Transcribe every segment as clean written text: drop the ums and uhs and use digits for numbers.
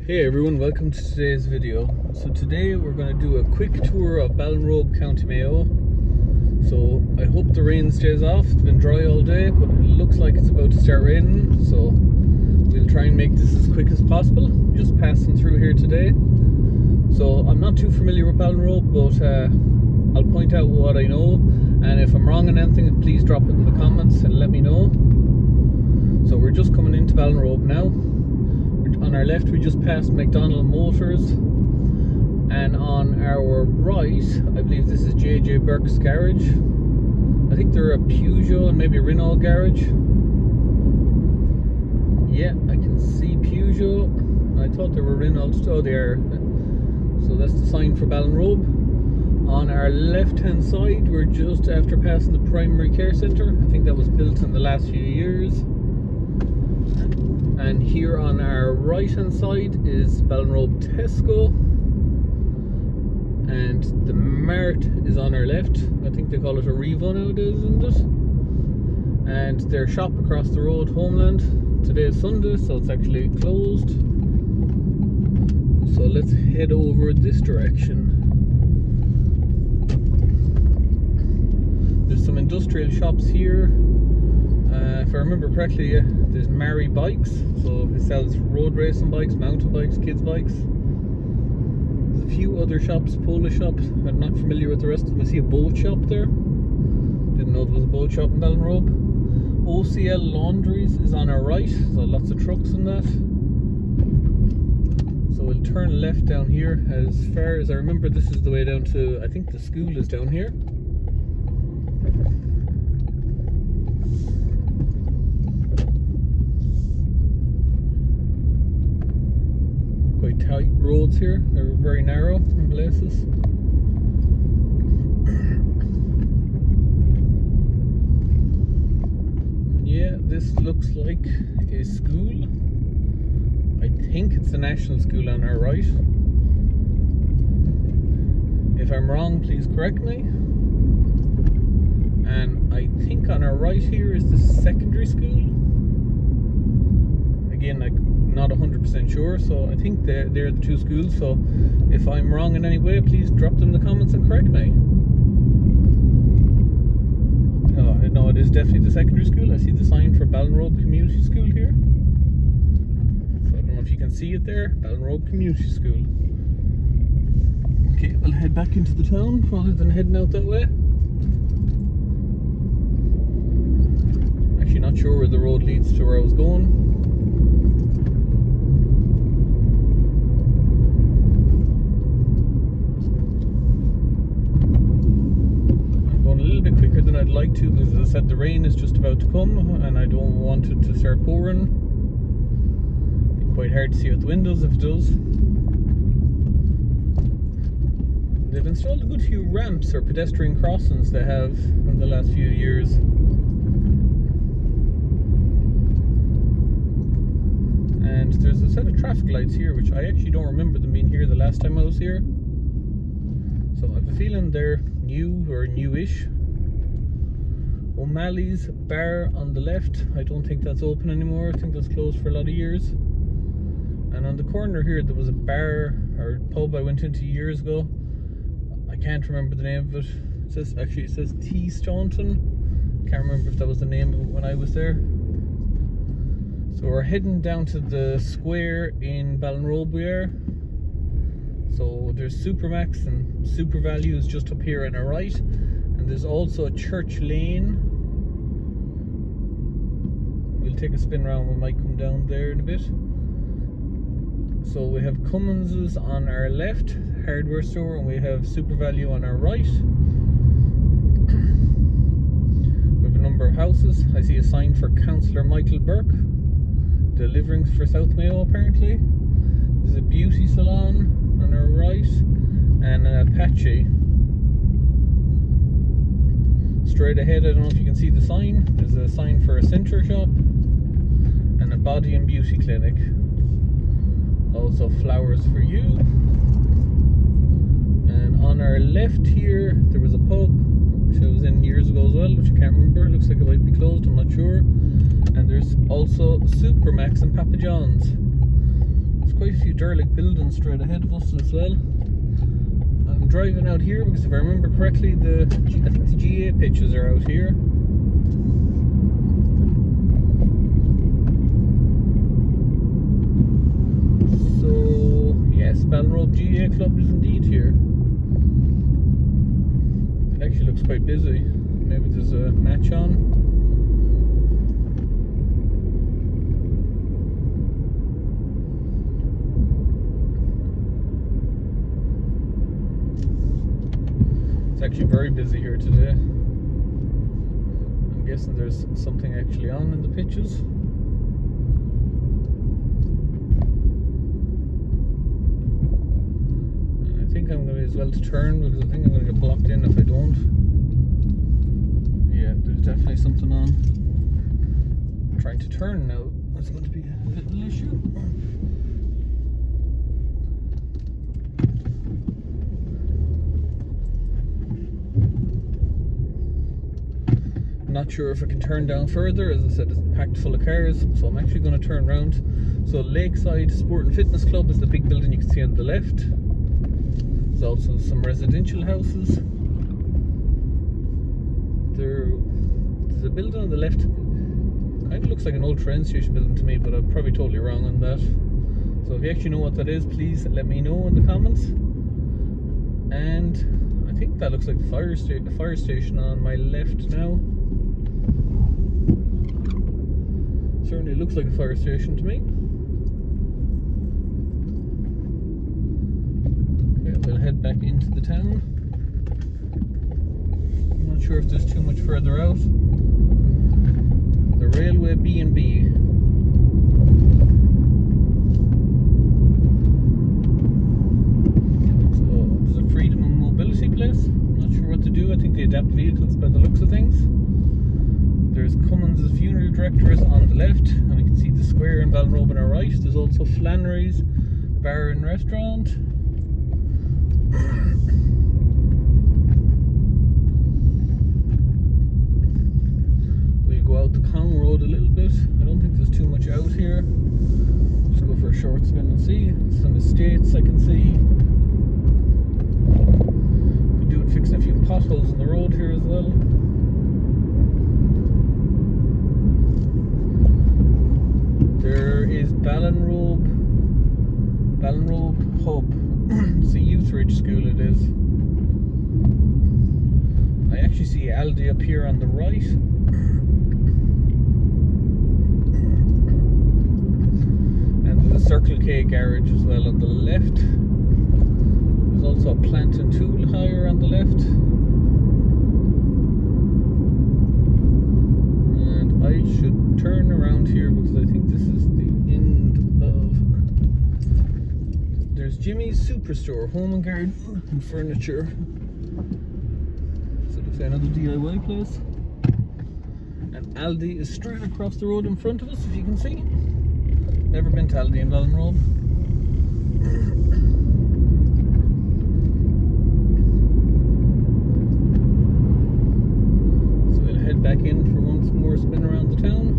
Hey everyone, welcome to today's video. So today we're going to do a quick tour of Ballinrobe, County Mayo. So I hope the rain stays off. It's been dry all day, but it looks like it's about to start raining, so we'll try and make this as quick as possible. Just passing through here today. So I'm not too familiar with Ballinrobe, but I'll point out what I know, and if I'm wrong on anything, please drop it in the comments and let me know. So we're just coming into Ballinrobe now. On our left we just passed McDonald Motors, and on our right I believe this is JJ Burke's garage. I think they're a Peugeot and maybe a Renault garage. Yeah, I can see Peugeot. I thought they were Renault. Oh, they are. So that's the sign for Ballinrobe. On our left hand side we're just after passing the primary care centre. I think that was built in the last few years. And here on our right hand side is Ballinrobe Tesco, and the Mart is on our left. I think they call it a Revo nowadays, isn't it? And their shop across the road, Homeland. Today is Sunday, so it's actually closed. So let's head over this direction. There's some industrial shops here. If I remember correctly, yeah, there's Mayo Bikes, so it sells road racing bikes, mountain bikes, kids bikes. There's a few other shops, Polish shops. I'm not familiar with the rest of them. I see a boat shop there. Didn't know there was a boat shop in Ballinrobe. OCL Laundries is on our right, so lots of trucks in that. So we'll turn left down here. As far as I remember, this is the way down to, I think the school is down here. Quite tight roads here, they're very narrow in places. Yeah, this looks like a school. I think it's the national school on our right. If I'm wrong, please correct me. And I think on our right here is the secondary school. Again, I'm not 100% sure, so I think they're the two schools. So if I'm wrong in any way, please drop them in the comments and correct me. Oh, no, it is definitely the secondary school. I see the sign for Ballinrobe Community School here. So I don't know if you can see it there. Ballinrobe Community School. Okay, we'll head back into the town rather than heading out that way. Actually not sure where the road leads to where I was going. Than I'd like to, because as I said, the rain is just about to come and I don't want it to start pouring. It'd be quite hard to see out the windows if it does. They've installed a good few ramps or pedestrian crossings they have in the last few years. And there's a set of traffic lights here which I actually don't remember them being here the last time I was here. So I have a feeling they're new or newish. O'Malley's bar on the left, I don't think that's open anymore. I think that's closed for a lot of years. And on the corner here there was a bar or pub I went into years ago. I can't remember the name of it. It says T Staunton. Can't remember if that was the name of it when I was there. So we're heading down to the square in Ballinrobe we are. So there's Supermax and Super Value is just up here on our right. And there's also a Church Lane. We'll take a spin around, we might come down there in a bit. So we have Cummins's on our left, hardware store, and we have Super Value on our right. We have a number of houses. I see a sign for Councillor Michael Burke, delivering for South Mayo apparently. There's a beauty salon on our right, and an Apache. Straight ahead, I don't know if you can see the sign. There's a sign for a Centre shop and a body and beauty clinic. Also flowers for you. And on our left here, there was a pub which I was in years ago as well, which I can't remember. It looks like it might be closed, I'm not sure. And there's also Supermax and Papa John's. There's quite a few derelict buildings straight ahead of us as well. I'm driving out here because if I remember correctly, I think the GA pitches are out here. So yes, Ballinrobe GA Club is indeed here. It actually looks quite busy. Maybe there's a match on. It's actually very busy here today. I'm guessing there's something actually on in the pitches. And I think I'm going to as well to turn because I think I'm going to get blocked in if I don't. Yeah, there's definitely something on. I'm trying to turn now. That's going to be a little issue. Not sure if I can turn down further. As I said, it's packed full of cars, so I'm actually going to turn around. So Lakeside Sport and Fitness Club is the big building you can see on the left. There's also some residential houses. There's a building on the left, kind of looks like an old train station building to me, but I'm probably totally wrong on that. So if you actually know what that is, please let me know in the comments. And I think that looks like the fire station on my left now. Certainly looks like a fire station to me. Okay, we'll head back into the town. I'm not sure if there's too much further out. The Railway B&B. So there's a freedom and mobility place. I'm not sure what to do. I think they adapt vehicles by the looks of things. There's Cummins' funeral directors on the left, and we can see the square in Ballinrobe on our right. There's also Flannery's bar and restaurant. We'll go out the Kong Road a little bit. I don't think there's too much out here. Just go for a short spin and see. Some estates I can see. Could do with fixing a few potholes on the road here as well. There is Ballinrobe Hub. It's a youth ridge school it is. I actually see Aldi up here on the right. And there's a Circle K garage as well on the left. There's also a plant and tool hire on the left. And I should turn around here because I think this is the end of... There's Jimmy's Superstore, Home and Garden and Furniture. So it looks like another DIY place. And Aldi is straight across the road in front of us, if you can see. Never been to Aldi in Ballinrobe. So we'll head back in for one more spin around the town.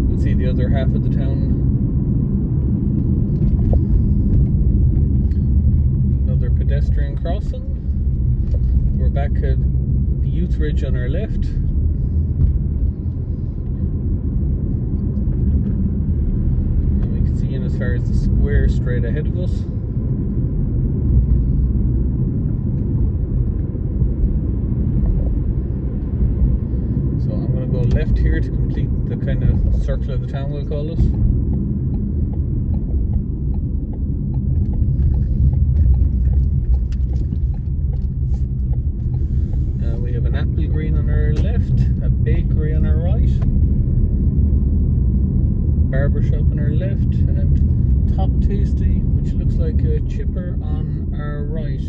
We'll see the other half of the town. Another pedestrian crossing. We're back at the Youth Ridge on our left. And we can see in as far as the square straight ahead of us. So I'm going to go left here to complete the kind of circle of the town, we'll call it. We have an apple green on our left, a bakery on our right, barber shop on our left, and Top Tasty, which looks like a chipper on our right.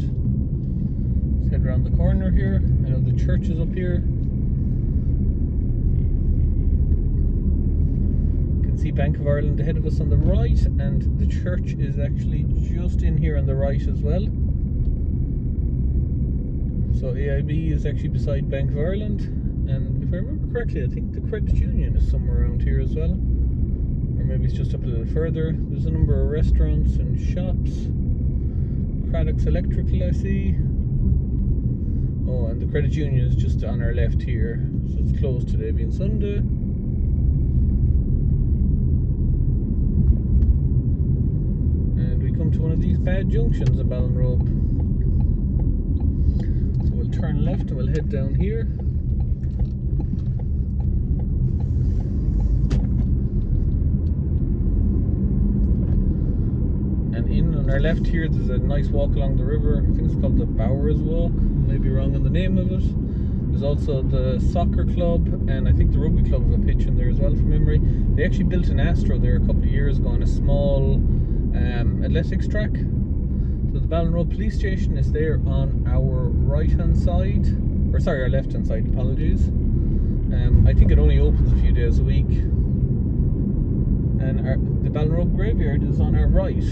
Let's head around the corner here. I know the church is up here. You can see Bank of Ireland ahead of us on the right, and the church is actually just in here on the right as well. So AIB is actually beside Bank of Ireland, and if I remember correctly, I think the credit union is somewhere around here as well. maybe it's just up a little further. There's a number of restaurants and shops. Craddock's Electrical, I see. Oh, and the credit union is just on our left here, so it's closed today being Sunday. And we come to one of these bad junctions in Ballinrobe. So we'll turn left and we'll head down here. On our left here, there's a nice walk along the river. I think it's called the Bowers Walk. Maybe wrong on the name of it. There's also the soccer club, and I think the rugby club have a pitch in there as well from memory. They actually built an Astro there a couple of years ago on a small athletics track. So the Ballinrobe police station is there on our right hand side, or sorry, our left hand side, apologies. I think it only opens a few days a week. And the Ballinrobe graveyard is on our right.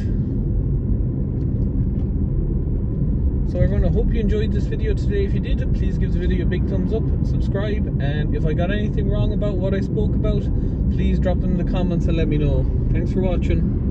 So everyone, I hope you enjoyed this video today. If you did, please give the video a big thumbs up, subscribe, and if I got anything wrong about what I spoke about, please drop them in the comments and let me know. Thanks for watching.